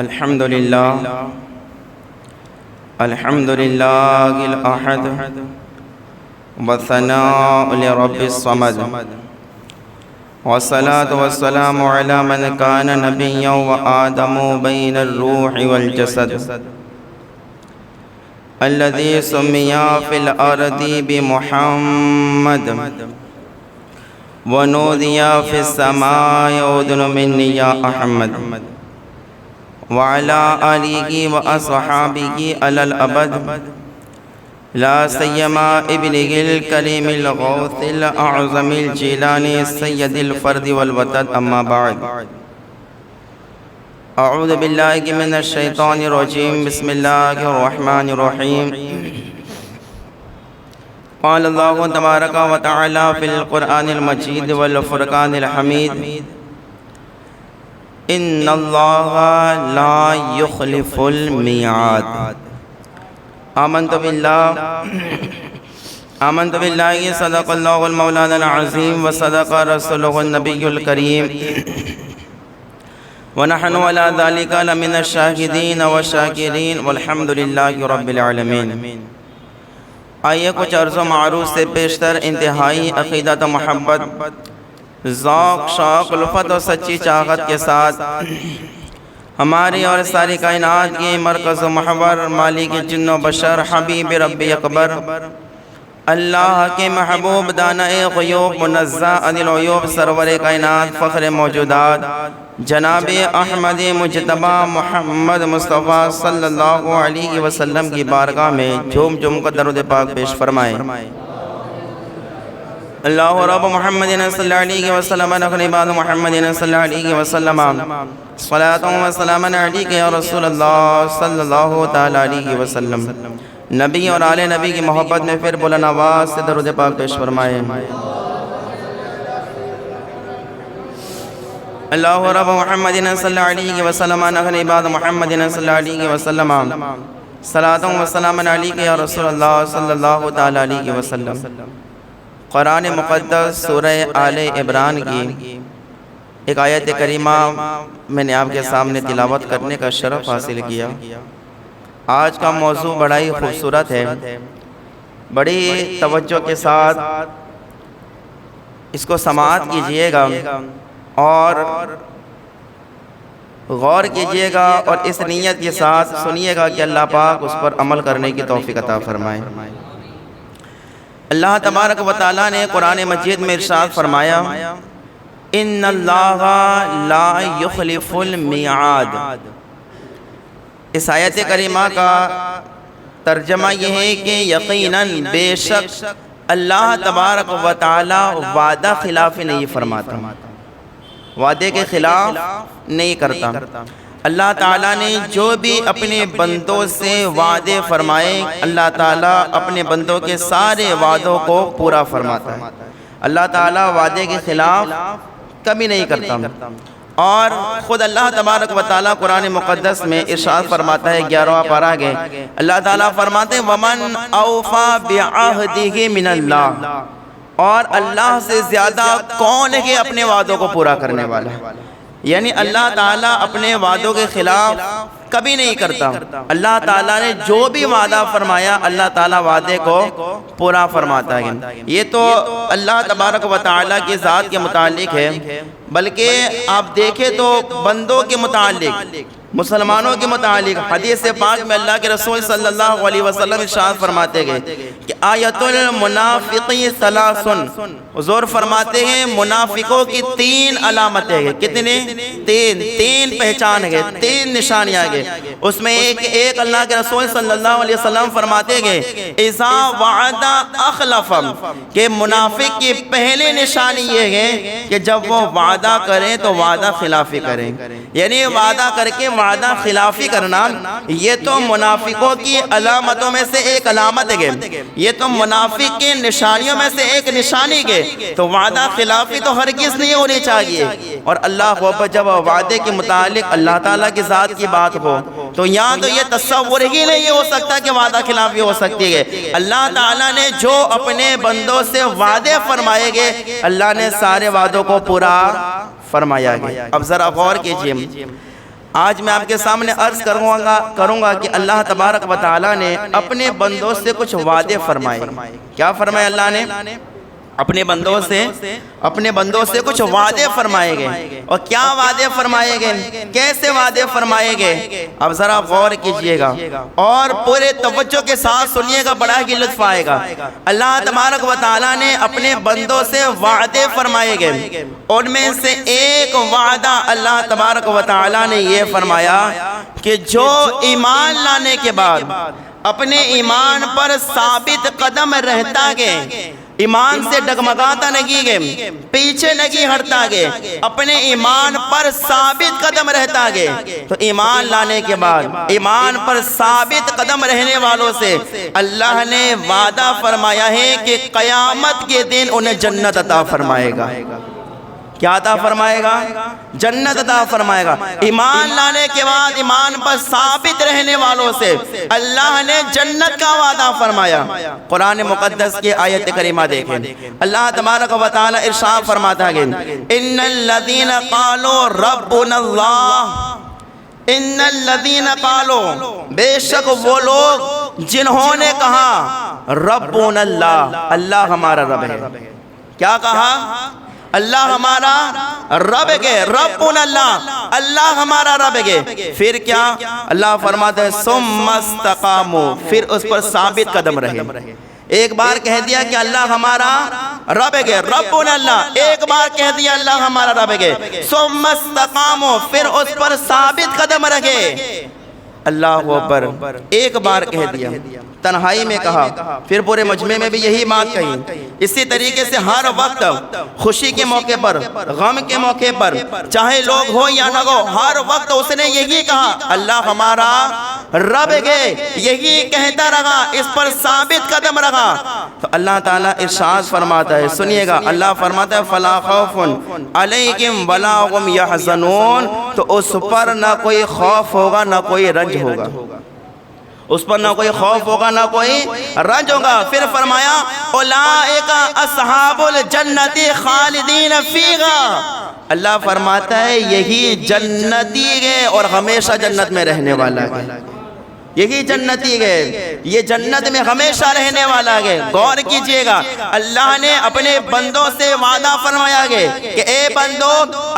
الحمد لله الحمد لله الأحد والثناء لرب الصمد والصلاة والسلام على من كان نبيا وآدم بين الروح والجسد الذي سمي في الأرض بمحمد ونودي في السماء أذن مني يا أحمد وعلى آله وأصحابه على الأبد لا سيما ابنه الكريم الغوث الأعظم الجيلاني سيد الفرد والوتد. أما بعد، أعوذ بالله من الشيطان الرجيم. بسم الله الرحمن الرحيم. قال الله تبارك وتعالى في القرآن المجيد والفرقان الحميد: إن الله لا يخلف الميعاد. آمنت بالله صدق الله المولانا العظيم وصدق رسوله النبي الكريم ونحن على ذلك لمن الشاهدين والشاکرین والحمد للہ رب العالمین. آئیے کچھ عرض و معروض سے پیشتر انتہائی عقیدت و محبت، ذوق، شوق، لفت و سچی چاہت کے ساتھ ہماری اور ساری کائنات کی مرکز و محور، مالک جن و بشر، حبیب رب اکبر، اللہ کے محبوب، دانہ غیوب، منزہ عن العیوب، سرور کائنات، فخر موجودات، جناب احمد مجتبی محمد مصطفیٰ صلی اللہ علیہ وسلم کی بارگاہ میں جھوم جھوم کر درود پاک پیش فرمائیں. اللہ رب محمد صلی اللہ علیہ وسلم نخل بعد محمد صلی اللہ علیہ وسلم صلاة و سلام علیک یا رسول اللہ صلی اللہ تعالی علیہ وسلم. نبی اور آل نبی کی محبت میں پھر بلند آواز سے درود پاک پیش فرمائیں. اللہ رب محمد صلی اللہ علیہ وسلم نخل بعد محمد صلی اللہ علیہ وسلم صلاة و سلام علیک یا رسول اللہ صلی اللہ تعالی علیہ وسلم. قرآن مقدس سورہ آل عمران کی ایک آیت کریمہ میں نے آپ کے سامنے تلاوت کرنے کا شرف حاصل کیا. آج کا موضوع بڑا ہی خوبصورت ہے. بڑی توجہ کے ساتھ اس کو سماعت کیجئے گا اور غور کیجئے گا اور اس نیت کے ساتھ سنیے گا کہ اللہ پاک اس پر عمل کرنے کی توفیق عطا فرمائے. اللہ تبارک و تعالیٰ نے قرآن مجید میں ارشاد فرمایا: ان اللہ لا یخلف المیعاد. اس آیت کریمہ کا ترجمہ یہ ہے کہ یقیناً بے شک اللہ تبارک و تعالیٰ وعدہ خلاف نہیں فرماتا، وعدے کے خلاف نہیں کرتا. اللہ تعالیٰ نے جو بھی اپنے بندوں سے وعدے فرمائے، اللہ تعالیٰ اپنے بندوں کے سارے وعدوں کو پورا فرماتا ہے. اللہ تعالیٰ وعدے کے خلاف کبھی نہیں کرتا. اور خود اللہ تبارک و تعالیٰ قرآن مقدس میں ارشاد فرماتا ہے، 11واں پارہ ہے، اللہ تعالیٰ فرماتے ہیں: وَمَنْ أَوْفَى بِعَهْدِهِ مِنَ اللَّهِ. اور اللہ سے زیادہ کون ہے کہ اپنے وعدوں کو پورا کرنے والا ہے؟ یعنی اللہ تعالیٰ اپنے وعدوں کے خلاف کبھی نہیں کرتا. اللہ تعالیٰ نے جو بھی وعدہ فرمایا اللہ تعالیٰ وعدے کو پورا فرماتا ہے. یہ تو اللہ تبارک و تعالیٰ کی ذات کے متعلق ہے، بلکہ آپ دیکھیں تو بندوں کے متعلق، مسلمانوں کے متعلق حدیث پاک میں اللہ کے رسول صلی اللہ علیہ وسلم ارشاد فرماتے گئے کہ آیت المنافقی ثلاث. حضور فرماتے ہیں منافقوں کی 3 علامتیں ہیں. کتنے؟ 3 پہچان ہے، 3 نشانیاں ہیں. اس میں ایک اللہ کے رسول صلی اللہ علیہ وسلم فرماتے گئے اذا وعد اخلف، کہ منافق کی پہلی نشانی یہ ہے کہ جب وہ وعدہ کریں تو وعدہ خلافی کریں. یعنی وعدہ کر کے وعدہ خلافی کرنا یہ تو منافقوں کی علامتوں میں سے ایک علامت ہے، یہ تو منافق کی نشانیوں میں سے ایک نشانی ہے. تو وعدہ خلافی تو ہرگز نہیں ہونی چاہیے. اور اللہ کو جب وعدے کے متعلق اللہ تعالیٰ کی ذات کی بات ہو تو یہاں تو یہ تصور ہی نہیں ہو سکتا کہ وعدہ خلافی ہو سکتی ہے. اللہ تعالیٰ نے جو اپنے بندوں سے وعدے فرمائے گئے اللہ نے سارے وعدوں کو پورا فرمایا گیا. اب ذرا غور کیجئے، آج میں آپ کے سامنے عرض کروں گا کہ اللہ تبارک و تعالیٰ نے اپنے بندوں سے کچھ وعدے فرمائے. کیا فرمائے اللہ نے؟ اپنے بندوں سے کچھ وعدے فرمائے گئے. اور کیا وعدے فرمائے گئے؟ کیسے وعدے فرمائے گئے؟ اب ذرا غور کیجئے گا اور پورے توجہ کے ساتھ سنیے گا، بڑا ہی لطف آئے گا. اللہ تبارک و تعالیٰ نے اپنے بندوں سے وعدے فرمائے گئے. ان میں سے ایک وعدہ اللہ تبارک و تعالیٰ نے یہ فرمایا کہ جو ایمان لانے کے بعد اپنے ایمان پر ثابت قدم رہتا گئے، ایمان سے ڈگمگاتا نہیں گئے، پیچھے نہیں ہٹتا گئے، اپنے ایمان پر ثابت قدم رہتا گئے، تو ایمان لانے کے بعد ایمان پر ثابت قدم رہنے والوں سے اللہ نے وعدہ فرمایا ہے کہ قیامت کے دن انہیں جنت عطا فرمائے گا. کیا عطا فرمائے گا؟ جنت عطا فرمائے گا. ایمان لانے کے بعد ایمان پر ثابت رہنے والوں سے اللہ نے جنت کا وعدہ فرمایا. قرآن مقدس کی آیت کریمہ دیکھیں، اللہ تبارک و تعالی ارشاد فرماتا ہے ان الذین قالوا ربنا اللہ، ان الذین قالوا، بے شک وہ لوگ جنہوں نے کہا ربنا اللہ، اللہ ہمارا رب ہے. کیا کہا؟ اللہ ہمارا رب ہے. ربنا اللہ، اللہ ہمارا رب ہے. پھر کیا؟ اللہ فرماتا ہے ثم استقاموا، پھر اس پر ثابت قدم رہے. ایک بار کہہ دیا کہ اللہ ہمارا رب ہے، ربنا اللہ، ایک بار کہہ دیا اللہ ہمارا رب ہے، ثم استقاموا، پھر اس پر ثابت قدم رہے. اللہ اکبر، ایک بار کہہ دیا، تنہائی میں کہا، پھر پورے مجمع میں بھی یہی بات کہی. اسی طریقے سے ہر وقت خوشی کے موقع پر، غم کے موقع پر، چاہے لوگ ہو یا نہ ہو، ہر وقت اس نے یہی کہا اللہ ہمارا رب ہے، یہی کہتا رہا، اس پر ثابت قدم رہا. تو اللہ تعالیٰ ارشاد فرماتا ہے، سنیے گا، اللہ فرماتا ہے فلا خوف علیکم ولا هم یحزنون، تو اس پر نہ کوئی خوف ہوگا نہ کوئی رنج ہوگا، اس پر نہ کوئی خوف ہوگا نہ کوئی رنج ہوگا. پھر فرمایا اولئک اصحاب الجنت خالدین فیہا، اللہ فرماتا ہے یہی جنتی ہے اور ہمیشہ جنت میں رہنے والا ہے. یہی جنتی ہے، یہ جنت میں ہمیشہ رہنے والا ہے. غور کیجئے گا، اللہ نے اپنے بندوں سے وعدہ فرمایا ہے کہ اے بندو،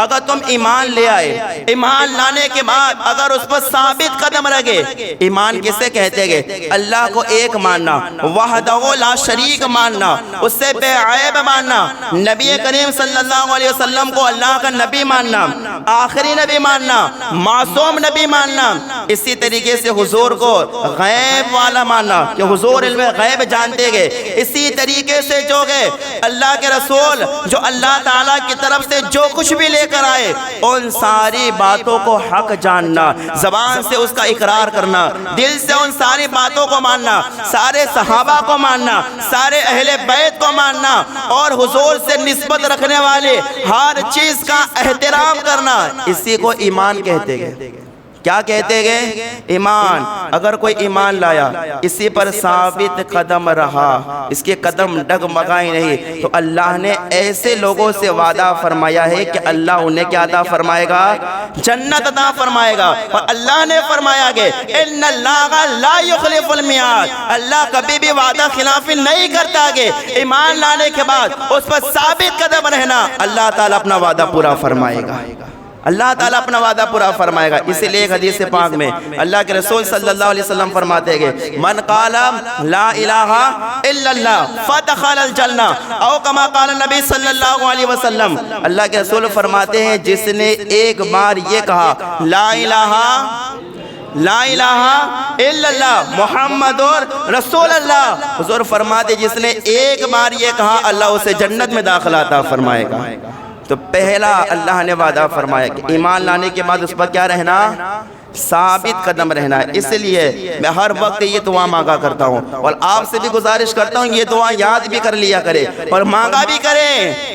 اگر تم ایمان لے آئے، ایمان لانے کے بعد اگر اس پر ثابت قدم رہے. ایمان کسے کہتے گئے؟ اللہ کو ایک ماننا، وحدہ لا شریک ماننا، اس سے بے عیب ماننا، نبی کریم صلی اللہ علیہ وسلم کو اللہ کا نبی ماننا، آخری نبی ماننا، معصوم نبی ماننا. اسی طریقے سے حضور کو غیب والا ماننا کہ حضور علم غیب جانتے گئے. اسی طریقے سے جو گئے اللہ کے رسول جو اللہ تعالیٰ کی طرف سے جو کچھ بھی لے کر آئے، ان ساری باتوں کو حق جاننا، زبان سے اس کا اقرار کرنا، دل سے ان ساری باتوں کو ماننا، سارے صحابہ کو ماننا، سارے اہل بیت کو ماننا، اور حضور سے نسبت رکھنے والے ہر چیز کا احترام کرنا، اسی کو ایمان کہتے گئے. کیا کہتے گئے؟ ایمان. اگر کوئی ایمان لایا، اسی پر ثابت قدم رہا، اس کے قدم ڈگمگائے نہیں، تو اللہ نے ایسے لوگوں سے وعدہ فرمایا ہے کہ اللہ انہیں کیا عطا فرمائے گا؟ جنت عطا فرمائے گا. اور اللہ نے فرمایا کہ ان اللہ لا یخلف المیعاد، اللہ کبھی بھی وعدہ خلافی نہیں کرتا. کہ ایمان لانے کے بعد اس پر ثابت قدم رہنا، اللہ تعالیٰ اپنا وعدہ پورا فرمائے گا. اللہ تعالیٰ اپنا وعدہ پورا فرمائے گا. اسی لئے ایک حدیث پاک میں اللہ کے رسول صلی اللہ علیہ وسلم فرماتے ہیں من قال لا الہ الا اللہ فدخل الجنہ، او کما قال نبی صلی اللہ علیہ وسلم. اللہ کے رسول فرماتے ہیں جس نے ایک بار یہ کہا لا الہ الا اللہ محمد رسول اللہ، حضور فرماتے جس نے ایک بار یہ کہا اللہ اسے جنت میں داخلہ عطا فرمائے گا. تو پہلا اللہ نے وعدہ فرمایا کہ ایمان لانے کے بعد اس پر کیا رہنا؟ ثابت قدم رہنا ہے۔ اس لیے میں ہر وقت یہ دعا مانگا کرتا ہوں، اور آپ سے بھی گزارش کرتا ہوں یہ دعا یاد بھی کر لیا کرے اور مانگا بھی کرے۔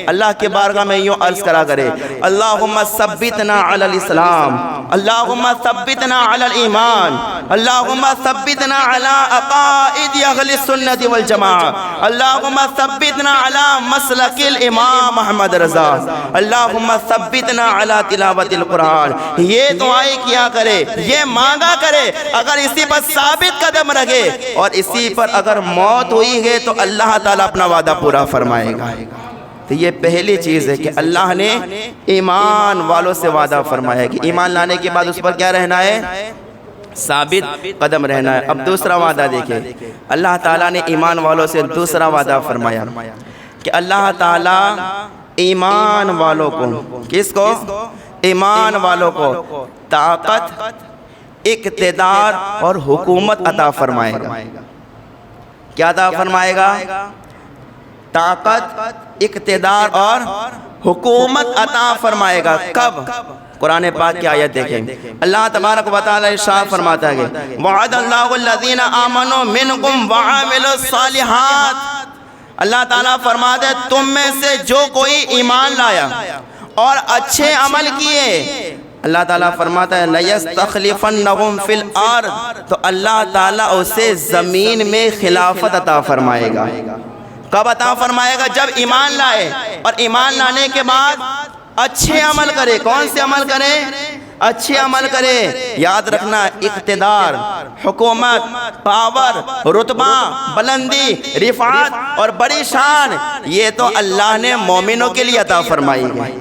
اللہ کے بارگاہ میں یوں عرض کرا کرے، اللہم ثبتنا علی الاسلام، اللہم ثبتنا علی الایمان، اللہم ثبتنا علی عقائد اہل السنت والجماعہ، اللہم ثبتنا علی مسلک الامام محمد رضا، اللہم ثبتنا علی تلاوت القرآن۔ یہ دعائیں کیا کرے، یہ مانگا کرے۔ اگر اسی پر ثابت قدم رکھے اور اسی پر اگر موت ہوئی ہے تو اللہ تعالیٰ اپنا وعدہ پورا فرمائے گا۔ تو یہ پہلی چیز ہے کہ اللہ نے ایمان والوں سے وعدہ فرمایا کہ ایمان لانے کے بعد اس پر کیا رہنا ہے؟ ثابت قدم رہنا ہے۔ اب دوسرا وعدہ دیکھیں، اللہ تعالیٰ نے ایمان والوں سے دوسرا وعدہ فرمایا کہ اللہ تعالیٰ ایمان والوں کو، کس کو؟ ایمان والوں کو طاقت، اقتدار اور حکومت عطا فرمائے گا۔ کیا عطا فرمائے گا؟ طاقت، اقتدار اور حکومت عطا فرمائے گا۔ کب؟ قرآن پاک کی آیت دیکھیں، اللہ تبارک و تعالی ارشاد فرماتا ہے کہ وعد اللہ الذین آمنوا منکم وعملوا الصالحات، اللہ تعالیٰ فرماتا ہے تم میں سے جو کوئی ایمان لایا اور اچھے عمل کیے، اللہ تعالیٰ فرماتا ہے لَيَسْتَخْلِفَنَّهُمْ فِي الْأَرْضِ، تو اللہ تعالیٰ اسے زمین میں خلافت عطا فرمائے گا۔ کب عطا فرمائے گا؟ جب ایمان لائے اور ایمان لانے کے بعد اچھے عمل کرے۔ کون سے عمل کرے؟ اچھے عمل کرے۔ یاد رکھنا، اقتدار، حکومت، پاور، رتبہ، بلندی، رفعت اور بڑی شان، یہ تو اللہ نے مومنوں کے لیے عطا فرمائی ہے۔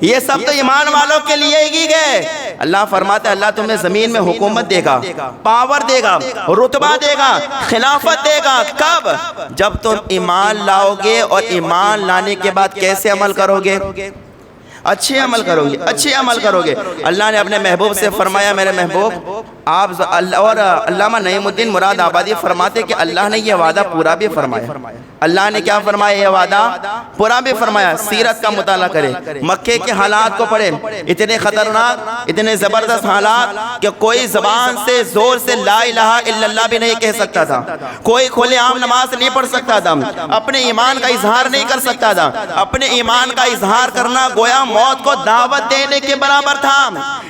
یہ سب تو ایمان والوں کے لیے ہی گئے۔ اللہ فرماتا ہے اللہ تمہیں زمین میں حکومت دے گا، پاور دے گا، رتبہ دے گا، خلافت دے گا۔ کب؟ جب تم ایمان لاؤ گے، اور ایمان لانے کے بعد کیسے عمل کرو گے؟ اچھے عمل کرو گے، اچھے عمل کرو گے۔ اللہ نے اپنے محبوب سے فرمایا میرے محبوب آپ، اور علامہ نعیم الدین مراد آبادی فرماتے کہ اللہ نے یہ وعدہ پورا بھی فرمایا۔ اللہ نے کیا فرمایا؟ یہ وعدہ پورا بھی فرمایا۔ سیرت کا مطالعہ کرے، مکے کے حالات کو پڑھے، اتنے خطرناک، اتنے زبردست حالات کہ کوئی زبان سے زور سے لا الہ الا اللہ بھی نہیں کہہ سکتا تھا، کوئی کھلے عام نماز نہیں پڑھ سکتا تھا، اپنے ایمان کا اظہار نہیں کر سکتا تھا۔ اپنے ایمان کا اظہار کرنا گویا موت کو دعوت دینے کے برابر تھا۔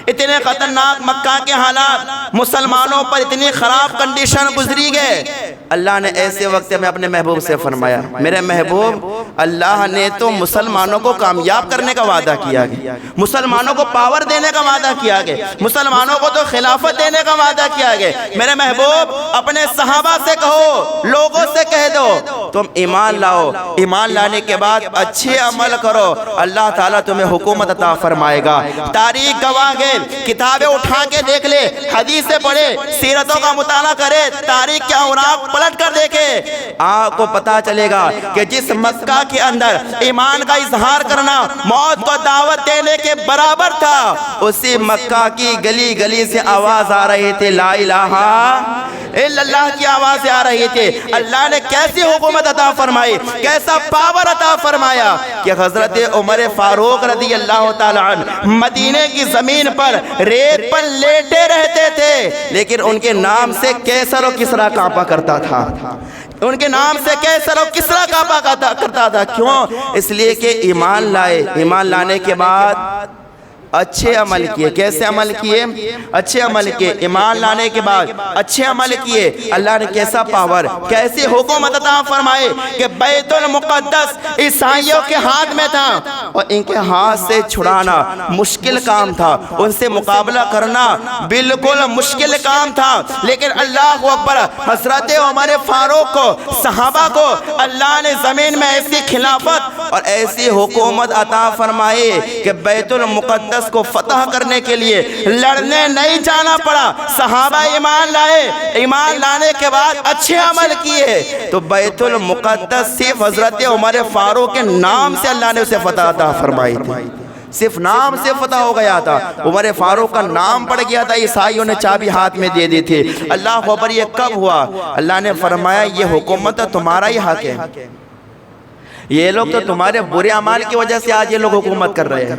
اتنے خطرناک مکہ کے حالات، مسلمانوں پر اتنی خراب کنڈیشن گزری گئے۔ اللہ نے ایسے وقت میں اپنے محبوب سے فرمایا میرے محبوب اللہ نے تو مسلمانوں کو کامیاب کرنے کا وعدہ کیا گیا، مسلمانوں کو پاور دینے کا وعدہ کیا گیا، مسلمانوں کو تو خلافت دینے کا وعدہ کیا گیا۔ میرے محبوب اپنے صحابہ سے کہو، لوگوں سے کہہ دو تم ایمان لاؤ، ایمان لانے کے بعد اچھے عمل کرو، اللہ تعالیٰ تمہیں حکومت عطا فرمائے گا۔ تاریخ گواہ ہے، کتابیں اٹھا کے دیکھ لے، حدیثیں پڑھے، سیرتوں کا مطالعہ کرے، تاریخ کے اوراق پلٹ کر دیکھے، آپ کو پتا چلے گا کہ جس مکہ کے اندر ایمان کا اظہار کرنا موت کو دعوت دینے کے برابر تھا، اسی مکہ کی گلی گلی سے آواز آ رہی تھی لا الہ الا اللہ کی آوازیں آ رہی تھی۔ اللہ نے کیسی حکومت عطا فرمائی، کیسا پاور عطا فرمایا کہ حضرت عمر فاروق رضی اللہ تعالی عنہ مدینے کی زمین پر ریت پر لیٹے رہتے تھے، لیکن ان کے نام سے کیسر و کسریٰ کانپا کرتا تھا، ان کے نام سے کیسر و کسریٰ کانپا کرتا تھا۔ کیوں؟ اس لیے کہ ایمان لائے، ایمان لانے کے بعد اچھے عمل کیے۔ کیسے عمل کیے؟ اچھے عمل کیے۔ ایمان لانے کے بعد اچھے عمل کیے۔ اللہ نے کیسا پاور، کیسی حکومت عطا فرمائے کہ بیت المقدس عیسائیوں کے ہاتھ میں تھا، اور ان کے ہاتھ سے چھڑانا مشکل کام تھا، ان سے مقابلہ کرنا بالکل مشکل کام تھا، لیکن اللہ اکبر، حضرت عمر فاروق کو، صحابہ کو اللہ نے زمین میں ایسی خلافت اور ایسی حکومت عطا فرمائی کہ بیت المقدس کو فتح کرنے کے لیے لڑنے نہیں جانا پڑا۔ صحابہ ایمان لائے، ایمان لانے کے بعد اچھے عمل کیے، تو بیت المقدس صرف حضرت عمر فاروق کے نام سے اللہ نے اسے فتح عطا فرمائی تھی، صرف نام سے فتح ہو گیا تھا، عمر فاروق کا نام پڑ گیا تھا، عیسائیوں نے چابی ہاتھ میں دے دی تھی۔ اللہ اکبر، یہ کب ہوا؟ اللہ نے فرمایا یہ حکومت تمہارا ہی حق ہے، یہ لوگ تو تمہارے برے اعمال کی وجہ سے آج یہ لوگ حکومت کر رہے ہیں،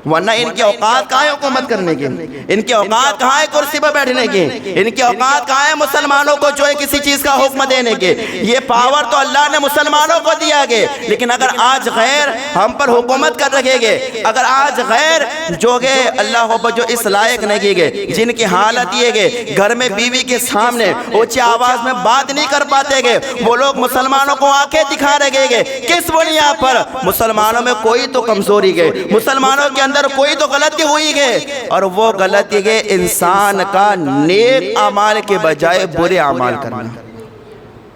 ورنہ ان کی اوقات کہاں ہے حکومت کرنے کی؟ ان کی اوقات کہاں ہے کرسی پر بیٹھنے کی؟ ان کی اوقات کہاں ہے مسلمانوں کو جو ہے کسی چیز کا حکم دینے کے؟ یہ پاور تو اللہ نے مسلمانوں کو دیا گے، لیکن اگر آج غیر ہم پر حکومت کر رکھے گے، اگر آج غیر جو گے اللہ جو اس لائق نہیں گے، جن کی حالت یہ گے گھر میں بیوی کے سامنے اونچی آواز میں بات نہیں کر پاتے گے، وہ لوگ مسلمانوں کو آنکھیں دکھا رہے گے، کس بنیاد پر؟ مسلمانوں میں کوئی تو کمزوری گئے، مسلمانوں کے اندر کوئی تو غلطی ہوئی گئے، اور وہ غلطی گئے انسان کا نیک اعمال کے بجائے برے اعمال کرنا۔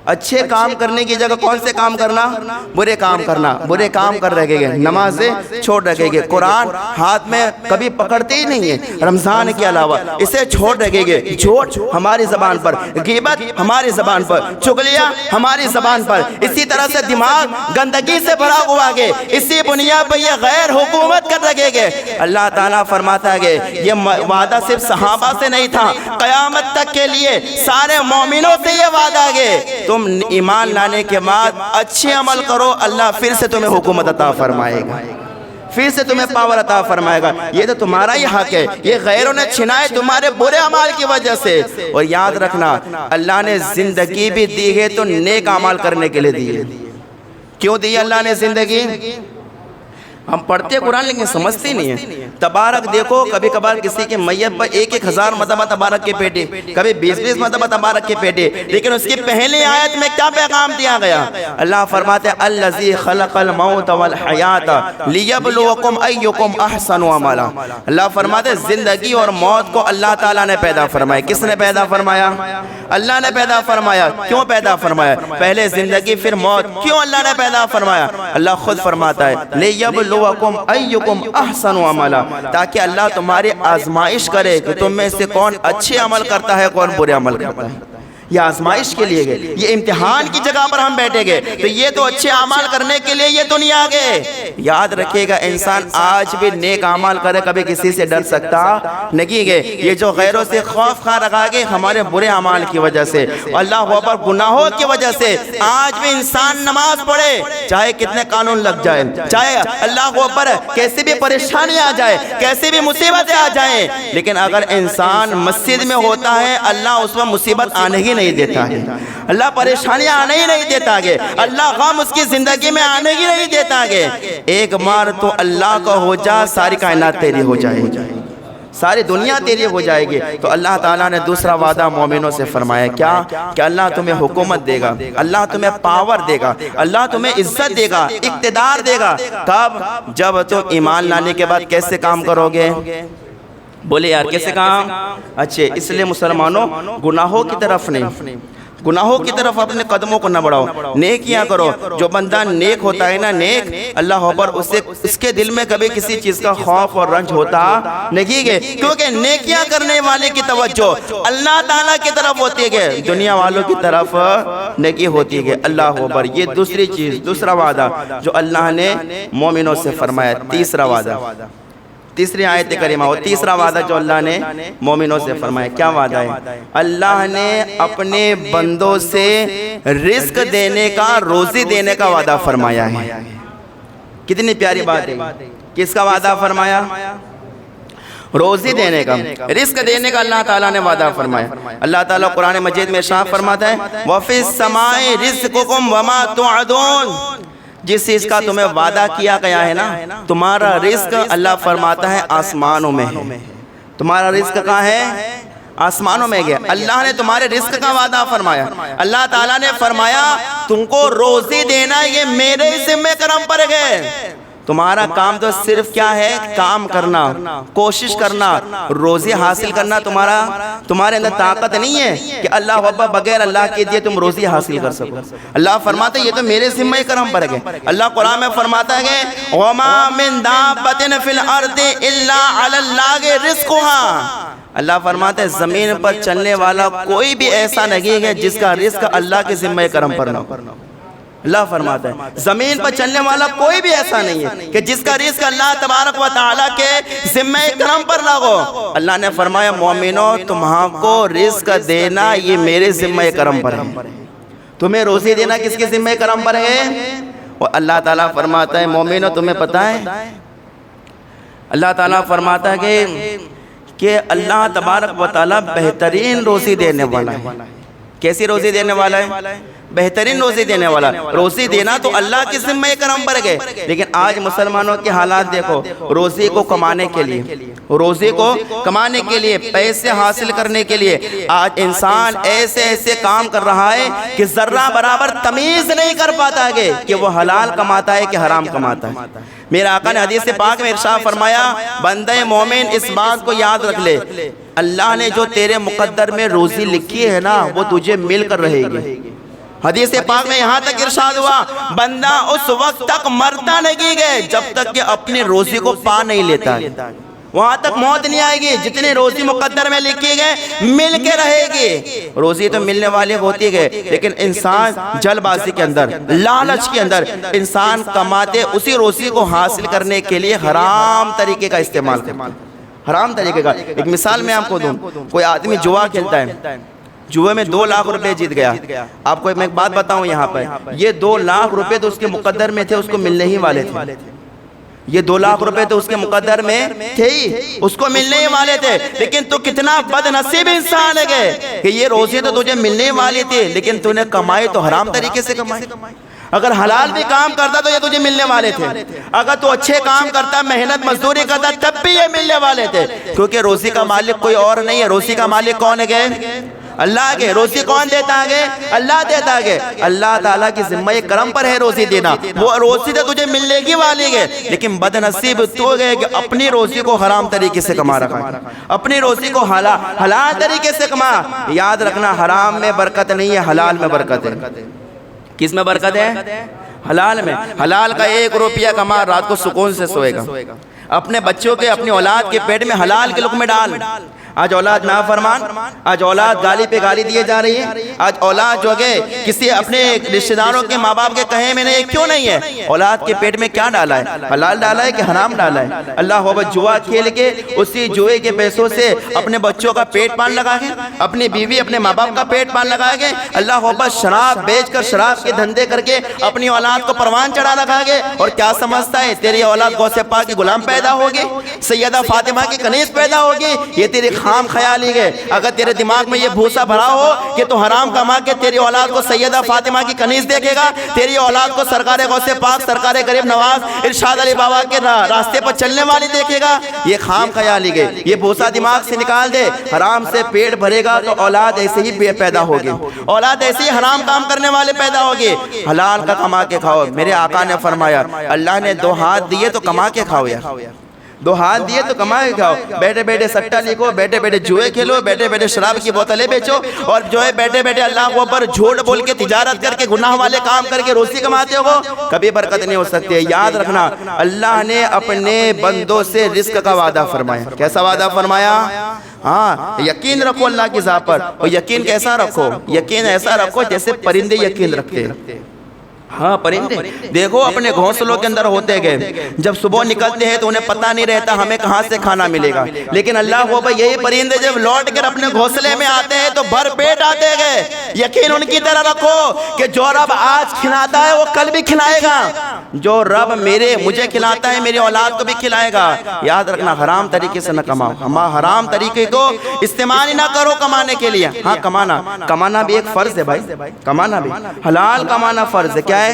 اچھے کام کرنے کی جگہ کون سے کام کرنا؟ برے کام کرنا، برے کام کر رکھے گے، نمازیں چھوڑ رکھے گے، قرآن ہاتھ میں کبھی پکڑتے ہی نہیں ہیں رمضان کے علاوہ، اسے چھوڑ رکھے گے، جھوٹ ہماری زبان پر، غیبت ہماری زبان پر، چغلیاں ہماری زبان پر، اسی طرح سے دماغ گندگی سے بھرا ہوا گے، اسی بنیاد پر یہ غیر حکومت کر رکھے گے۔ اللہ تعالیٰ فرماتا ہے کہ یہ وعدہ صرف صحابہ سے نہیں تھا، قیامت تک کے لیے سارے مومنوں سے یہ وعدہ ہے، تم ایمان لانے کے بعد اچھے عمل کرو، اللہ پھر سے تمہیں حکومت عطا فرمائے گا، پھر سے تمہیں پاور عطا فرمائے گا۔ یہ تو تمہارا ہی حق ہے، یہ غیروں نے چھنائے تمہارے برے اعمال کی وجہ سے۔ اور یاد رکھنا اللہ نے زندگی بھی دی ہے تو نیک اعمال کرنے کے لیے دی ہے۔ کیوں دی اللہ نے زندگی؟ ہم پڑھتے قرآن لیکن سمجھتے نہیں ہیں۔ تبارک دیکھو، کبھی کبھار کسی کے میت پر 1,000 مرتبہ تبارک کے پیٹے، کبھی 20 مرتبہ تبارک کے پیٹے، لیکن اس کی پہلی آیت میں کیا پیغام دیا گیا؟ اللہ فرماتے ہیں الذی خلق الموت والحیات لیبلوکم ایکم احسن عملا۔ اللہ فرماتے ہیں زندگی اور موت کو اللہ تعالیٰ نے پیدا فرمایا۔ کس نے پیدا فرمایا؟ اللہ نے پیدا فرمایا۔ کیوں پیدا فرمایا؟ پہلے زندگی پھر موت، کیوں اللہ نے پیدا فرمایا؟ اللہ خود فرماتا ہے لیبلوکم ایکم احسن عملا، تاکہ اللہ تمہاری آزمائش کرے کہ تم میں سے کون اچھے عمل کرتا ہے، کون برے عمل کرتا ہے۔ یہ آزمائش کے لیے گئے، یہ امتحان کی جگہ پر ہم بیٹھے گئے، تو یہ تو اچھے اعمال کرنے کے لیے یہ دنیا گئے۔ یاد رکھے گا انسان آج بھی نیک اعمال کرے، کبھی کسی سے ڈر سکتا نہیں گئے۔ یہ جو غیروں سے خوف خواہ رکھا گئے ہمارے برے اعمال کی وجہ سے، اللہ اکبر گناہوں کی وجہ سے آج بھی انسان نماز پڑھے، چاہے کتنے قانون لگ جائے، چاہے اللہ اکبر کیسی بھی پریشانی آ جائے، کیسی بھی مصیبتیں آ جائیں، لیکن اگر انسان مسجد میں ہوتا ہے اللہ اس میں مصیبت آنے ہی نہیں دیتا ہے، اللہ پریشانیاں آنے ہی نہیں دیتا ہے، اللہ غم اس کی زندگی میں آنے ہی نہیں دیتا ہے۔ ایک بار تو اللہ کا ہو جا، ساری کائنات تیری ہو جائے گی، ساری دنیا تیری ہو جائے گی۔ تو اللہ تعالیٰ نے دوسرا وعدہ مومنوں سے فرمایا کیا؟ کہ اللہ تمہیں حکومت دے گا، اللہ تمہیں پاور دے گا، اللہ تمہیں عزت دے گا، اقتدار دے گا۔ کب؟ جب تم ایمان لانے کے بعد کیسے کام کرو گے؟ بولے یار کیسے کام؟ اچھے، اس لیے مسلمانوں گناہوں کی طرف نہیں، گناہوں کی طرف اپنے قدموں کو نہ بڑھاؤ، نیکیاں کرو۔ جو بندہ نیک ہوتا ہے نا، نیک، اللہ اکبر اس کے دل میں کبھی کسی چیز کا خوف اور رنج ہوتا نہیں ہے، کیونکہ نیکیاں کرنے والے کی توجہ اللہ تعالیٰ کی طرف ہوتی ہے، دنیا والوں کی طرف نیکی ہوتی ہے۔ اللہ اکبر، یہ دوسری چیز، دوسرا وعدہ جو اللہ نے مومنوں سے فرمایا۔ تیسرا وعدہ، تیسری آیت کریمہ، اور تیسرا وعدہ جو اللہ نے مومنوں سے فرمایا، کیا وعدہ ہے؟ اللہ نے اپنے بندوں سے رزق دینے کا، روزی دینے کا وعدہ فرمایا ہے۔ کتنی پیاری بات ہے، کس کا وعدہ فرمایا؟ روزی دینے کا، رزق دینے کا اللہ تعالیٰ نے وعدہ فرمایا۔ اللہ تعالیٰ قرآن مجید میں ارشاد فرماتا ہے وَفِي السَّمَاءِ رِزْقُكُمْ وَمَا تُوعَدُونَ، جس چیز کا تمہیں وعدہ کیا گیا ہے نا، تمہارا رزق اللہ فرماتا ہے آسمانوں میں ہے۔ تمہارا رزق کہاں ہے؟ آسمانوں میں گیا۔ اللہ نے تمہارے رزق کا وعدہ فرمایا۔ اللہ تعالیٰ نے فرمایا تم کو روزی دینا یہ میرے ذمہ کرم پر گئے۔ تمہارا کام تو صرف کیا ہے؟ کام کرنا، کوشش کرنا، روزی حاصل کرنا۔ تمہارے اندر طاقت نہیں ہے کہ اللہ اکبر بغیر اللہ کے دیے تم روزی حاصل کر سکو۔ اللہ فرماتا ہے یہ تو میرے ذمہ کرم پر گئے۔ اللہ قرآن میں فرماتا ہے وَمَا مِن دَابَّةٍ فِي الْأَرْضِ إِلَّا عَلَى اللَّهِ رِزْقُهَا، اللہ فرماتا ہے زمین پر چلنے والا کوئی بھی ایسا نہیں ہے جس کا رزق اللہ کے ذمہ کرم پر نہ ہو۔ اللہ فرماتا ہے زمین پر چلنے والا کوئی بھی ایسا نہیں ہے کہ جس کا رزق اللہ تبارک و تعالیٰ کے ذمہ کرم پر نہ ہو۔ اللہ نے فرمایا مومنوں تمہاں کو رزق دینا یہ میرے ذمہ کرم پر ہے۔ تمہیں روزی دینا کس کے ذمہ کرم پر ہے؟ اور اللہ تعالیٰ فرماتا ہے مومنو تمہیں پتہ ہے، اللہ تعالیٰ فرماتا ہے کہ اللہ تبارک و تعالیٰ بہترین روزی دینے والا ہے۔ کیسی روزی دینے والا ہے؟ بہترین روزی دینے والا۔ روزی دینا تو اللہ کی ذمہ کرم پر گئے، لیکن آج مسلمانوں کے حالات دیکھو، روزی کو کمانے کے لیے، روزی کو کمانے کے لیے، پیسے حاصل کرنے کے لیے آج انسان ایسے ایسے کام کر رہا ہے کہ ذرہ برابر تمیز نہیں کر پاتا ہے کہ وہ حلال کماتا ہے کہ حرام کماتا ہے۔ میرے آقا نے حدیث پاک میں ارشاد فرمایا، بندہ مومن اس بات کو یاد رکھ لے، اللہ نے جو تیرے مقدر میں روزی لکھی ہے نا وہ تجھے مل کر رہے گی۔ حدیث پاک میں یہاں تک ارشاد ہوا، بندہ اس وقت تک مرتا نہیں گئے جب تک کہ اپنی روزی کو پا نہیں لیتا ہے، وہاں تک موت نہیں آئے گی، جتنی روزی مقدر میں لکھی گئے مل کے رہے گی۔ روزی تو ملنے والے ہوتی گئے، لیکن انسان جل بازی کے اندر، لالچ کے اندر انسان کماتے اسی روزی کو حاصل کرنے کے لیے حرام طریقے کا استعمال کرتا ہے۔ حرام طریقے کا ایک مثال میں آپ کو دوں، کوئی آدمی جوا کھیلتا ہے، جوئے میں 2 لاکھ روپے جیت گیا۔ آپ کو میں ایک بات بتاؤں یہاں پر، یہ 2 لاکھ روپے تو اس کے مقدر میں تھے، اس کو ملنے ہی والے تھے۔ یہ 2 لاکھ روپے تو اس کے مقدر میں تھے ہی، اس کو ملنے ہی والے تھے، لیکن تو کتنا بد نصیب انسان ہے کہ یہ روزی تو تجھے ملنے والی تھی، لیکن تو نے کمائی تو حرام طریقے سے کمائی۔ اگر حلال بھی کام کرتا تو یہ تجھے ملنے والے تھے، اگر تو اچھے کام کرتا، محنت مزدوری کرتا، تب بھی یہ ملنے والے تھے، کیونکہ روزی کا مالک کوئی اور نہیں ہے۔ روزی کا مالک کون ہے؟ اللہ کے۔ روزی کون دیتا ہے؟ اللہ دیتا ہے۔ اللہ تعالیٰ کی ذمہ کرم پر ہے روزی دینا، وہ روزی تو تجھے ملنے کی والی ہے، لیکن بد نصیب تو ہے کہ اپنی روزی کو حرام طریقے سے کما رکھا ہے، اپنی روزی کو حلال طریقے سے کما۔ یاد رکھنا، حرام میں برکت نہیں ہے، حلال میں برکت ہے۔ کس میں برکت ہے؟ حلال میں۔ حلال کا 1 روپیہ کما، رات کو سکون سے سوئے گا۔ اپنے بچوں کے، اپنی اولاد کے پیٹ میں حلال کے لقمے ڈال۔ آج اولاد نافرمان، آج اولاد گالی پہ گالی دیے جا رہی ہے، آج اولاد جو ہے کسی اپنے رشتہ داروں کے، ماں باپ کے کہے میں نہیں، کیوں نہیں ہے؟ اولاد کے پیٹ میں کیا ڈالا ہے؟ حلال ڈالا ہے کہ حرام ڈالا ہے؟ اللہ اکبر، جوا کھیل کے اسی جوئے کے پیسوں سے اپنے بچوں کا پیٹ پال لگا کے، اپنی بیوی، اپنے ماں باپ کا پیٹ پال لگا کے، اللہ اکبر، شراب بیچ کر، شراب کے دھندے کر کے اپنی اولاد کو پروان چڑھا رکھا گے، اور کیا سمجھتا ہے تیری اولاد غوث پاک کی غلام پیدا ہوگی، سیدہ فاطمہ کی کنیز پیدا ہوگی؟ یہ تیری خام خیالی ہے۔ اگر تیرے دماغ میں یہ بھوسا بھرا ہو کہ تو حرام کما کے تیری اولاد کو سیدہ فاطمہ کی کنیز دیکھے گا، تیری اولاد کو سرکار غوث پاک، سرکار غریب نواز ارشاد علی بابا کے راستے پر چلنے والی دیکھے گا، یہ خام خیالی ہے۔ یہ بھوسا دماغ سے نکال دے۔ حرام سے پیٹ بھرے گا تو اولاد ایسے ہی پیدا ہوگی، اولاد ایسے ہی حرام کام کرنے والے پیدا ہوگی۔ حلال کا کما کے کھاؤ۔ میرے آقا نے فرمایا، اللہ نے 2 ہاتھ دیے تو کما کے کھاؤ یار، 2 ہاتھ دیے تو کما کے کھاؤ۔ بیٹھے بیٹھے سٹا لکھو، بیٹھے بیٹھے جوئے کھیلو، بیٹھے بیٹھے شراب کی بوتلیں بیچو، اور جو ہے بیٹھے بیٹھے اللہ کے اوپر جھوٹ بول کے، تجارت کر کے، گناہ والے کام کر کے روزی کماتے ہو، کبھی برکت نہیں ہو سکتی ہے۔ یاد رکھنا، اللہ نے اپنے بندوں سے رزق کا وعدہ فرمایا۔ کیسا وعدہ فرمایا؟ ہاں، یقین رکھو اللہ کی ذات پر، اور یقین کیسا رکھو؟ یقین ایسا رکھو جیسے پرندے یقین رکھتے ہیں۔ ہاں، پرندے دیکھو اپنے گھونسلوں کے اندر ہوتے گئے، جب صبح نکلتے ہیں تو انہیں پتہ نہیں رہتا ہمیں کہاں سے کھانا ملے گا، لیکن اللہ وہ یہی پرندے جب لوٹ کر اپنے گھونسلے میں آتے ہیں تو بھر پیٹ آتے گئے۔ یقین ان کی طرح رکھو کہ جو رب آج کھلاتا ہے وہ کل بھی کھلائے گا، جو رب مجھے کھلاتا ہے میری اولاد کو بھی کھلائے گا۔ یاد رکھنا، حرام طریقے سے نہ کماؤ، حرام طریقے کو استعمال نہ کرو کمانے کے لیے۔ ہاں، کمانا بھی ایک فرض ہے بھائی، کمانا بھی، حلال کمانا فرض ہے۔ کیا ہے؟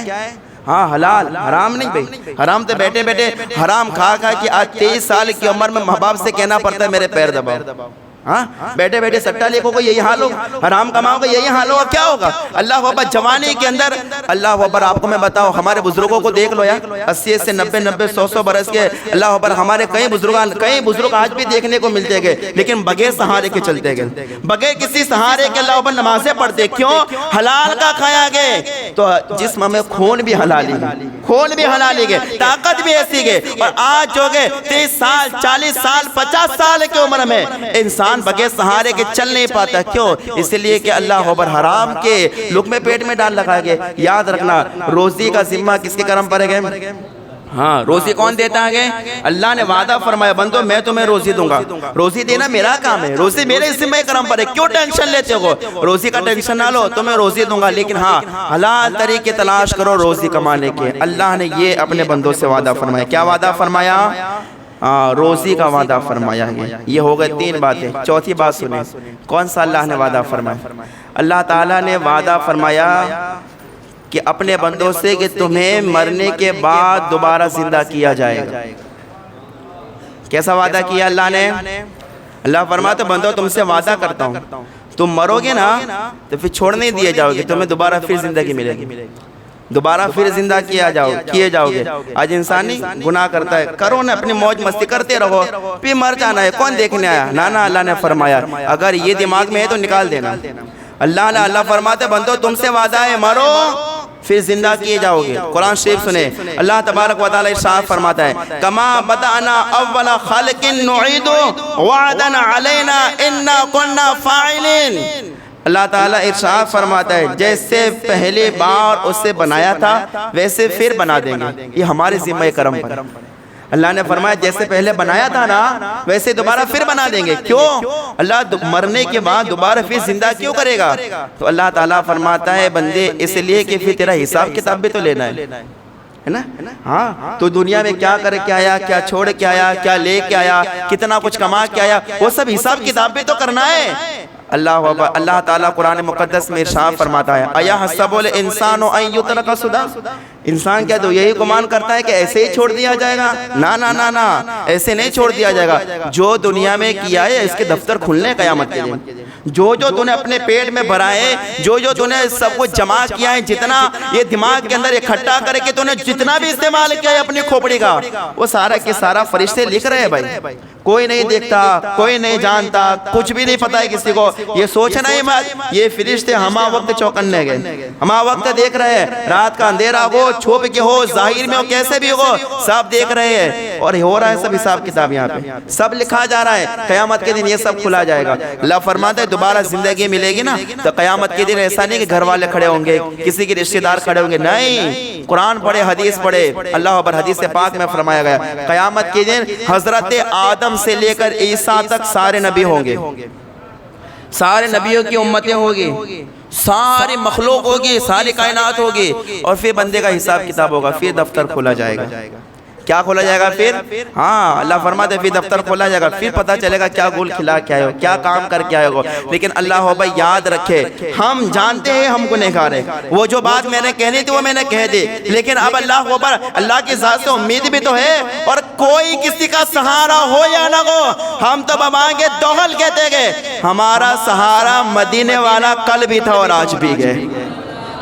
ہاں، حلال، حرام نہیں بھائی۔ حرام تو بیٹھے بیٹھے حرام کھا کہ آج 23 سال کی عمر میں ماں باپ سے کہنا پڑتا ہے میرے پیر دباؤ۔ ہاں، بیٹھے بیٹھے سٹا لکھو گے یہی حال ہوگا، حرام کماؤ گے یہی حال ہوگا، کیا ہوگا؟ اللہ اکبر، جوانی کے اندر اللہ اکبر، آپ کو میں بتاؤں، ہمارے بزرگوں کو دیکھ لو یار، 80 سے 90 100 برس کے، اللہ اکبر، ہمارے کئی بزرگ آج بھی دیکھنے کو ملتے گئے، لیکن بغیر سہارے کے چلتے گئے، بغیر کسی سہارے کے اللہ اکبر نمازیں پڑھتے۔ کیوں؟ حلال کا کھایا گئے تو جسم میں خون بھی حلالی گئے، خون بھی حلالی گئے، طاقت بھی ایسی گئے۔ اور آج جو گئے 30 سال 40 سال 50 سال کی عمر میں انسان بغیر سہارے کے چل نہیں پاتا۔ کیوں؟ اس لیے کہ اللہ اکبر، حرام کے لقمے پیٹ میں ڈال لگا گئے۔ یاد رکھنا، روزی کا ذمہ کس کے کرم پر ہے؟ ہاں روزی کون دیتا ہے؟ اللہ نے وعدہ فرمایا بندو میں تمہیں روزی دوں گا، روزی دینا میرا کام ہے، روزی میرے ذمہ کرم پر ہے، کیوں ٹینشن لیتے ہو؟ روزی کا ٹینشن نہ لو، تمہیں روزی دوں گا، لیکن ہاں حلال طریقے تلاش کرو روزی کمانے کے۔ اللہ نے یہ اپنے بندوں سے وعدہ فرمایا۔ کیا وعدہ فرمایا؟ روزی کا وعدہ فرمایا ہے۔ یہ ہو گئے 3 باتیں۔ چوتھی بات سنیں، کون سا اللہ نے وعدہ فرمایا؟ اللہ تعالیٰ نے وعدہ فرمایا کہ اپنے بندوں سے کہ تمہیں مرنے کے بعد دوبارہ زندہ کیا جائے گا۔ کیسا وعدہ کیا اللہ نے؟ اللہ فرماتا بندو تم سے وعدہ کرتا ہوں تم مرو گے نا تو پھر چھوڑ نہیں دیے جاؤ گے، تمہیں دوبارہ پھر زندگی ملے گی، دوبارہ پھر زندہ کیے جاؤ گے۔ آج انسان نہیں گناہ کرتا ہے، کرو نا اپنی موج مستی کرتے رہو، پھر مر جانا ہے، کون دیکھنے آیا؟ نا اللہ نے فرمایا اگر یہ دماغ میں ہے تو نکال دینا۔ اللہ فرماتے بندو تم سے وعدہ ہے مرو پھر زندہ کیے جاؤ گے۔ قرآن شریف سنے، اللہ تبارک و تعالی ارشاد فرماتا ہے کما بدأنا اول خلق نعید وعدا علینا انا کنا فاعلین۔ اللہ تعالیٰ ارشاد فرماتا ہے جیسے پہلی بار اسے بنایا تھا ویسے پھر بنا دیں گے، یہ ہمارے ذمہ کرم پر۔ اللہ نے فرمایا جیسے پہلے بنایا تھا نا ویسے دوبارہ پھر بنا دیں گے۔ کیوں؟ اللہ مرنے کے بعد دوبارہ پھر زندہ کیوں کرے گا؟ تو اللہ تعالیٰ فرماتا ہے بندے اس لیے کہ پھر تیرا حساب کتاب بھی تو لینا ہے نا؟ ہاں تو دنیا میں کیا کر کے آیا، کیا چھوڑ کے آیا، کیا لے کے آیا، کتنا کچھ کما کے آیا، وہ سب حساب کتاب بھی تو کرنا ہے۔ اللہ تعالیٰ قرآن مقدس میں ارشاد فرماتا ہے اَيَحْسَبُ الْإِنسَانُ أَن يُتْرَكَ سُدًى۔ انسان کیا تو یہی گمان کرتا ہے کہ ایسے ہی چھوڑ دیا جائے گا؟ نا ایسے نہیں چھوڑ دیا جائے گا۔ جو دنیا میں کیا ہے اس کے دفتر کھلنے قیامت کے دن۔ جو تو نے اپنے پیٹ میں بھرائے، جو تو نے سب کچھ جمع کیا ہے، جتنا یہ دماغ کے اندر اکٹھا کر کے تو نے جتنا بھی استعمال کیا ہے اپنی کھوپڑی کا، وہ سارا کے سارا فرشتے لکھ رہے ہیں بھائی۔ کوئی نہیں دیکھتا، کوئی نہیں جانتا، کچھ بھی نہیں پتا ہے کسی کو۔ یہ سوچنا ہی مت، یہ فرشتے ہما وقت چوکنے گئے، ہما وقت دیکھ رہے ہیں، رات کا اندھیرا ہو، چھپ کے ہو، ظاہر میں ہو، کیسے بھی ہو، سب دیکھ رہے ہیں اور ہو رہا ہے سب حساب کتاب، یہاں پہ سب لکھا جا رہا ہے۔ قیامت کے دن یہ سب کھلا جائے گا۔ اللہ فرماتا ہے دوبارہ زندگی ملے گی نا تو قیامت کے دن ایسا نہیں کہ گھر والے کھڑے ہوں گے، کسی کے رشتہ دار کھڑے ہوں گے، نہیں۔ قرآن پڑھے، حدیث پڑھے، اللہ پر حدیث پاک میں فرمایا گیا قیامت کے دن حضرت آدم سے لے کر عیسیٰ تک سارے نبی ہوں گے، سارے نبیوں کی امتیں ہوگی، ساری مخلوق ہوگی، ساری کائنات ہوگی، اور پھر بندے کا حساب کتاب ہوگا، پھر دفتر کھولا جائے گا۔ کیا کھولا جائے گا پھر؟ ہاں اللہ فرماتے ہیں پھر دفتر کھولا جائے گا، پھر پتہ چلے گا کیا گول کھلا کے آئے ہو، کیا کام کر کے آئے ہو۔ لیکن اللہ ہو بھائی یاد رکھے ہم جانتے ہیں ہم گنہگار ہیں، وہ جو بات میں نے کہنی تھی وہ میں نے کہہ دی، لیکن اب اللہ اوپر اللہ کی ذات سے امید بھی تو ہے، اور کوئی کسی کا سہارا ہو یا نہ ہو ہم تو بمانگے دوغل کہتے گئے۔ ہمارا سہارا مدینے والا کل بھی تھا اور آج بھی گئے،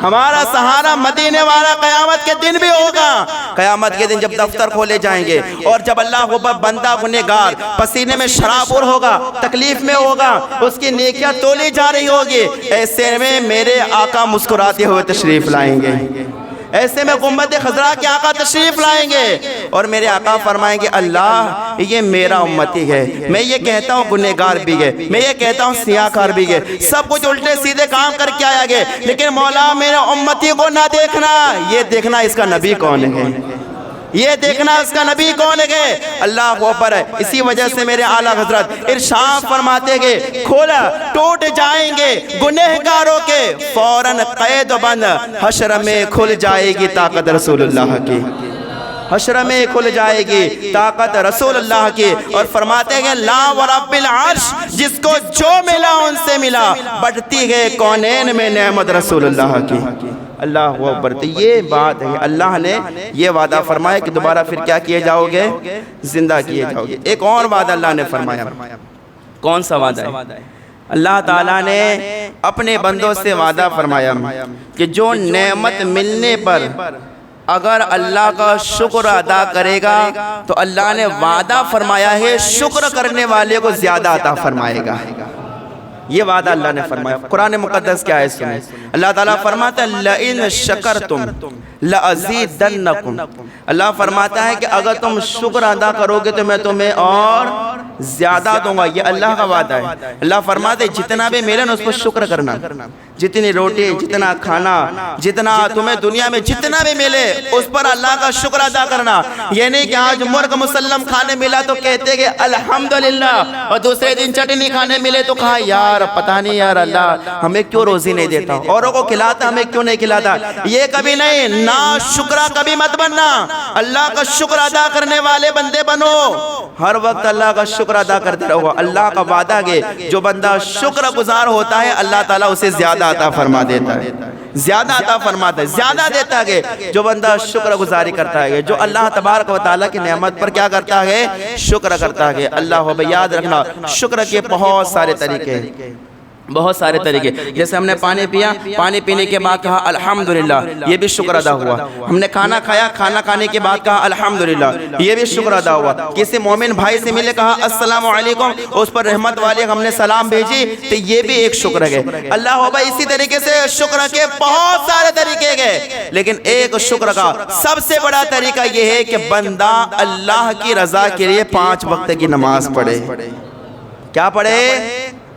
ہمارا سہارا مدینے والا قیامت کے دن بھی ہوگا۔ قیامت کے دن جب دفتر کھولے جائیں گے اور جب اللہ اوپر بندہ گنہگار پسینے میں شرابور ہوگا، تکلیف میں ہوگا، اس کی نیکیاں تولی جا رہی ہوگی، ایسے میں میرے آقا مسکراتے ہوئے تشریف لائیں گے، ایسے میں گنبد خضرا کے آقا تشریف لائیں گے اور میرے آقا فرمائیں گے اللہ یہ میرا امتی ہے، میں یہ کہتا ہوں گنہگار بھی ہے، میں یہ کہتا ہوں سیاکار بھی ہے، سب کچھ الٹے سیدھے کام کر کے آیا گے، لیکن مولا میرے امتی کو نہ دیکھنا، یہ دیکھنا اس کا نبی کون ہے، یہ دیکھنا اس کا نبی کون ہے۔ اللہ اکبر ہے۔ اسی وجہ سے میرے اعلیٰ حضرت ارشاد فرماتے گے کھولا ٹوٹ جائیں گے گنہگاروں کے فوراً قید و بند، حشر میں کھل جائے گی طاقت رسول اللہ کی، حشر میں کھل جائے گی طاقت رسول اللہ کی، اور فرماتے ہیں لا ورب العرش جس کو جو ملا ان سے ملا، بڑھتی ہے کونین میں نعمت رسول اللہ کی۔ اللہ اکبر۔ تو یہ بات ہے، اللہ نے یہ وعدہ فرمایا کہ دوبارہ پھر کیا کیے جاؤ گے؟ زندہ کیے جاؤ گے۔ ایک اور وعدہ اللہ نے فرمایا، کون سا وعدہ ہے؟ اللہ تعالیٰ نے اپنے بندوں سے وعدہ فرمایا کہ جو نعمت ملنے پر اگر اللہ کا شکر ادا کرے گا تو اللہ نے وعدہ فرمایا ہے شکر کرنے والے کو زیادہ عطا فرمائے گا۔ یہ وعدہ اللہ نے فرمایا۔ قرآن مقدس کیا ہے سنیں، اللہ تعالیٰ فرماتا ہے لَإِن شَكَرْتُمْ لَأَزِيدَنَّكُمْ، اللہ فرماتا ہے کہ اگر تم شکر ادا کرو گے تو میں تمہیں اور زیادہ دوں گا، یہ اللہ کا وعدہ ہے۔ اللہ فرماتے جتنا بھی ملے نا اس پر شکر کرنا، جتنی روٹی، جتنا کھانا، جتنا تمہیں دنیا میں جتنا بھی ملے اس پر اللہ کا شکر ادا کرنا۔ یہ نہیں کہ آج مرغ مسلم کھانے ملا تو کہتے کہ الحمدللہ، اور دوسرے دن چٹنی کھانے ملے تو کہا یار پتہ نہیں یار اللہ ہمیں کیوں روزی نہیں دیتا، اوروں کو کھلاتا ہمیں کیوں نہیں کھلاتا۔ یہ کبھی نہیں، نا شکرہ کبھی مت بننا، اللہ کا شکر ادا کرنے والے بندے بنو، ہر وقت اللہ کا شکر ادا کرتے رہو۔ اللہ کا وعدہ ہے جو بندہ شکر گزار ہوتا ہے اللہ تعالیٰ اسے زیادہ عطا فرما دیتا ہے، زیادہ عطا فرماتا ہے، زیادہ دیتا ہے۔ جو بندہ شکر گزاری کرتا ہے، جو اللہ تبارک و تعالیٰ کی نعمت پر کیا کرتا ہے، شکر کرتا ہے۔ اللہ ہو یاد رکھنا شکر کے بہت سارے طریقے، بہت سارے طریقے، جیسے ہم نے پانی پیا، پانی پینے کے بعد کہا الحمدللہ، یہ بھی شکر ادا ہوا۔ ہم نے کھانا کھایا، کھانا کھانے کے بعد کہا الحمدللہ، یہ بھی شکر ادا ہوا۔ کسی مومن بھائی سے ملے کہا السلام علیکم، اس پر رحمت والے ہم نے سلام بھیجی، تو یہ بھی ایک شکر ہے۔ اللہ ہو بھائی اسی طریقے سے شکر کے بہت سارے طریقے گئے، لیکن ایک شکر کا سب سے بڑا طریقہ یہ ہے کہ بندہ اللہ کی رضا کے لیے 5 وقت کی نماز پڑھے۔ کیا پڑھے؟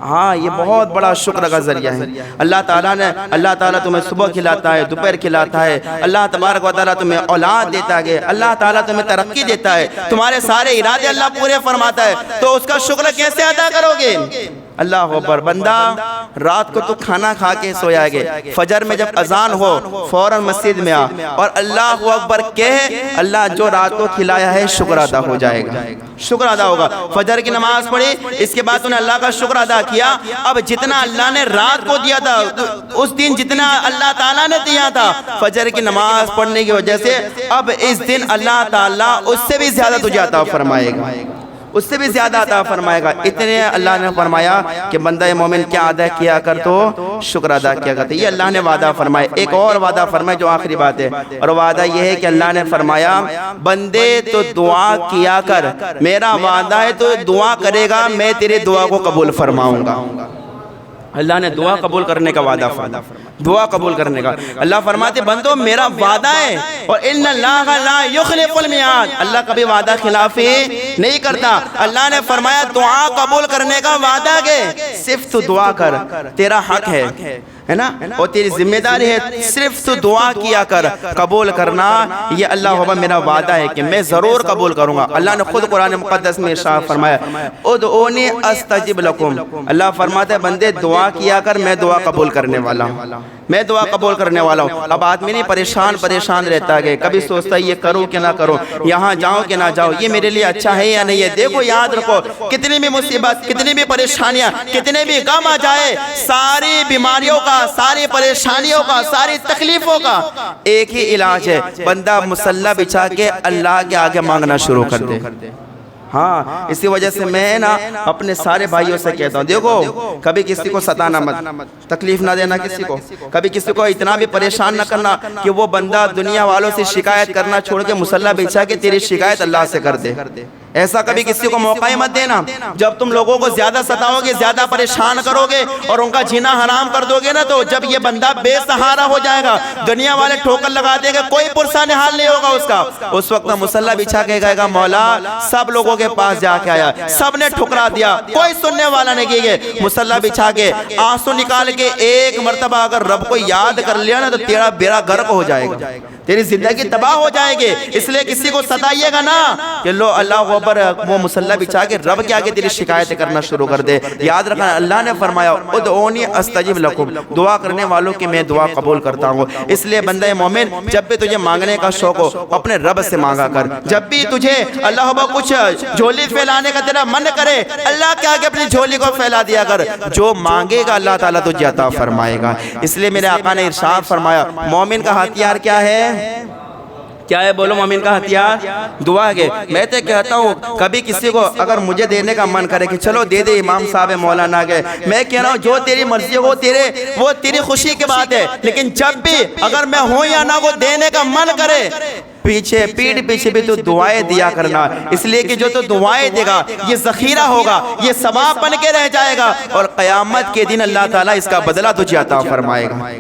ہاں یہ بہت بڑا شکر کا ذریعہ ہے۔ اللہ تعالیٰ تمہیں صبح کھلاتا ہے، دوپہر کھلاتا ہے، اللہ تبارک و تعالیٰ تمہیں اولاد دیتا ہے، اللہ تعالیٰ تمہیں ترقی دیتا ہے، تمہارے سارے ارادے اللہ پورے فرماتا ہے، تو اس کا شکر کیسے ادا کرو گے؟ اللہ اکبر، بندہ رات کو تو کھانا کھا کے سویا گے، فجر میں جب اذان ہو فوراً مسجد میں آ اور اللہ اکبر کہے، اللہ جو رات کو کھلایا ہے شکر ادا ہو جائے گا، شکر ادا ہوگا۔ فجر کی نماز پڑھی، اس کے بعد انہیں اللہ کا شکر ادا کیا، اب جتنا اللہ نے رات کو دیا تھا اس دن جتنا اللہ تعالیٰ نے دیا تھا فجر کی نماز پڑھنے کی وجہ سے، اب اس دن اللہ تعالیٰ اس سے بھی زیادہ تجھے عطا فرمائے گا، اس سے بھی زیادہ عطا فرمائے گا۔ اتنے اللہ نے فرمایا کہ بندہ مومن کیا ادا کیا کر تو شکر ادا کیا کرتے، یہ اللہ نے وعدہ فرمایا۔ ایک اور وعدہ فرمایا جو آخری بات ہے، اور وعدہ یہ ہے کہ اللہ نے فرمایا بندے تو دعا کیا کر، میرا وعدہ ہے تو دعا کرے گا میں تیرے دعا کو قبول فرماؤں گا۔ اللہ نے دعا قبول کرنے کا وعدہ فرمایا، دعا قبول کرنے کا۔ اللہ فرماتے بندو میرا وعدہ ہے، اور ان اللہ لا یخلف المیعاد، اللہ کبھی وعدہ خلافی نہیں کرتا۔ اللہ نے فرمایا دعا قبول کرنے کا وعدہ ہے، صرف تو دعا کر، تیرا حق ہے نا، اور تیری ذمہ داری ہے، صرف تو دعا کیا کر، قبول کرنا یہ اللہ ہوگا میرا وعدہ ہے کہ میں ضرور قبول کروں گا۔ اللہ نے خود قرآن مقدس میں ارشاد فرمایا ادعونی استجب لکم، اللہ فرماتا ہے بندے دعا کیا کر، میں دعا قبول کرنے والا ہوں، میں دعا قبول کرنے والا ہوں۔ اب آدمی نہیں پریشان رہتا ہے، کبھی سوچتا ہے یہ کروں کہ نہ کروں، یہاں جاؤں کہ نہ جاؤں، یہ میرے لیے اچھا ہے یا نہیں ہے۔ دیکھو یاد رکھو کتنی بھی مصیبت، کتنی بھی پریشانیاں، کتنے بھی غم آ جائے، ساری بیماریوں کا، ساری پریشانیوں کا، ساری تکلیفوں کا ایک ہی علاج ہے، بندہ مصلی بچھا کے اللہ کے آگے مانگنا شروع کر دے۔ ہاں اسی وجہ سے میں نا اپنے سارے بھائیوں سے کہتا ہوں دیکھو کبھی کسی کو ستانا مت، تکلیف نہ دینا کسی کو، کبھی کسی کو اتنا بھی پریشان نہ کرنا کہ وہ بندہ دنیا والوں سے شکایت کرنا چھوڑ کے مصلی بچھا کے تیری شکایت اللہ سے کر دے۔ ایسا کبھی کسی کو موقع ہی مت دینا۔ جب تم لوگوں کو زیادہ ستاؤ گے، زیادہ پریشان کرو گے اور ان کا جینا حرام کر دو گے نا، تو جب یہ بندہ بے سہارا ہو جائے گا، دنیا والے ٹھوکر لگا دیں گے، کوئی پرسان حال نہیں ہوگا اس کا، اس وقت مصلی بچھا کے کہے گا مولا سب لوگوں کے پاس جا کے آیا، سب نے ٹھکرا دیا، کوئی سننے والا نہیں کیے، مصلی بچھا کے آنسو نکال کے ایک مرتبہ اگر رب کو یاد کر لیا نا تو تیرا بیڑا غرق ہو جائے گا، تیری زندگی تباہ ہو جائے گی۔ اس لیے کسی کو ستائیے گا نا کہ لو اللہ اکبر، وہ مصلی بچھا کے رب کے آگے تیری شکایتیں کرنا شروع کر دے۔ یاد رکھنا اللہ نے فرمایا ادعونی استجب لکم، دعا کرنے والوں کی میں دعا قبول کرتا ہوں۔ اس لیے بندہ مومن جب بھی تجھے مانگنے کا شوق ہو اپنے رب سے مانگا کر، جب بھی تجھے اللہ اکبر کچھ جھولی پھیلانے کا تیرا من کرے اللہ کے آگے اپنی جھولی کو پھیلا دیا کر، جو مانگے گا اللہ تعالیٰ تجھے عطا فرمائے گا۔ اس لیے میرے آقا نے ارشاد فرمایا مومن کا ہتھیار کیا ہے؟ کیا ہے بولو؟ مومن کا ہتھیار دعا ہے۔ میں تو کہتا ہوں کبھی کسی کو اگر مجھے دینے کا من کرے کہ چلو دے دے امام صاحب مولانا کے، میں کہہ رہا ہوں جو تیری مرضی ہو وہ تیری خوشی کی بات ہے، لیکن جب بھی اگر میں ہوں یا نہ کو دینے کا من کرے پیٹھ پیچھے بھی تو دعائیں دیا کرنا، اس لیے کہ جو تو دعائیں دے گا یہ ذخیرہ ہوگا، یہ ثواب بن کے رہ جائے گا، اور قیامت کے دن اللہ تعالیٰ اس کا بدلہ تجھے عطا فرمائے گا۔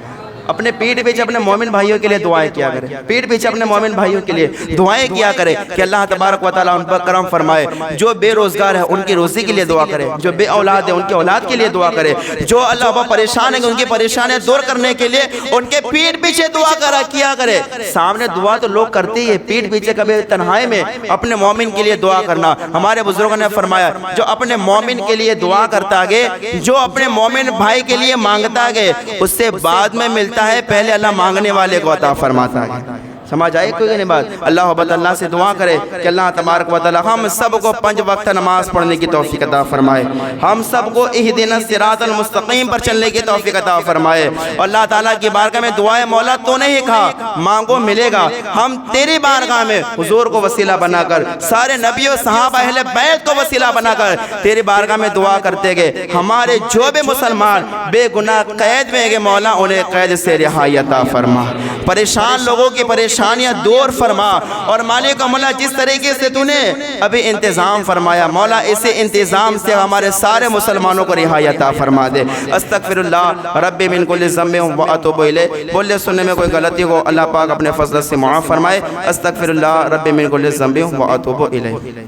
اپنے پیٹھ پیچھے اپنے مومن بھائیوں کے لیے دعائیں کیا کرے، پیٹھ پیچھے اپنے مومن بھائیوں کے لیے دعائیں کیا کرے کہ اللہ تبارک و تعالیٰ ان پر کرم فرمائے۔ جو بے روزگار ہے ان کی روزی کے لیے دعا کرے، جو بے اولاد ہے ان کی اولاد کے لیے دعا کرے، جو اللہ پریشان ہے ان کی پریشانیاں دور کرنے کے لیے ان کے پیٹھ پیچھے دعا کیا کرے۔ سامنے دعا تو لوگ کرتے ہی ہے، پیٹھ پیچھے کبھی تنہائی میں اپنے مومن کے لیے دعا کرنا۔ ہمارے بزرگوں نے فرمایا جو اپنے مومن کے لیے دعا کرتا گے، جو اپنے مومن بھائی کے لیے مانگتا گے، اس سے بعد میں ملتا ہے، پہلے اللہ مانگنے والے کو عطا فرماتا ہے۔ سمجھ آئے کوئی نہیں بات؟ اللہ سے دعا کرے کہ اللہ تبارک و تعالی ہم سب کو 5 وقت نماز پڑھنے کی توفیق عطا فرمائے، ہم سب کو اہدنا الصراط المستقیم پر چلنے کی توفیق عطا فرمائے۔ اور اللہ تعالیٰ کی بارگاہ میں دعائے مولا تو نے ہی کہا مانگو ملے گا، ہم تیری بارگاہ میں حضور کو وسیلہ بنا کر، سارے نبی و صحابہ اہل بیت کو وسیلہ بنا کر تیری بارگاہ میں دعا کرتے گئے، ہمارے جو بھی مسلمان بے گناہ قید میں گئے مولا انہیں قید سے رہائی عطا فرما، پریشان لوگوں کی پریشانیاں دور فرما، اور مالک مولا جس طریقے سے تو نے ابھی انتظام فرمایا مولا اسی انتظام سے ہمارے سارے مسلمانوں کو رہائی عطا فرما دے۔ استغفر اللہ رب من کل ذنب و اتوب الیہ، بولنے سننے میں کوئی غلطی ہو اللہ پاک اپنے فضل سے معاف فرمائے۔ استغفر اللہ رب من کل ذنب و اتوب الیہ۔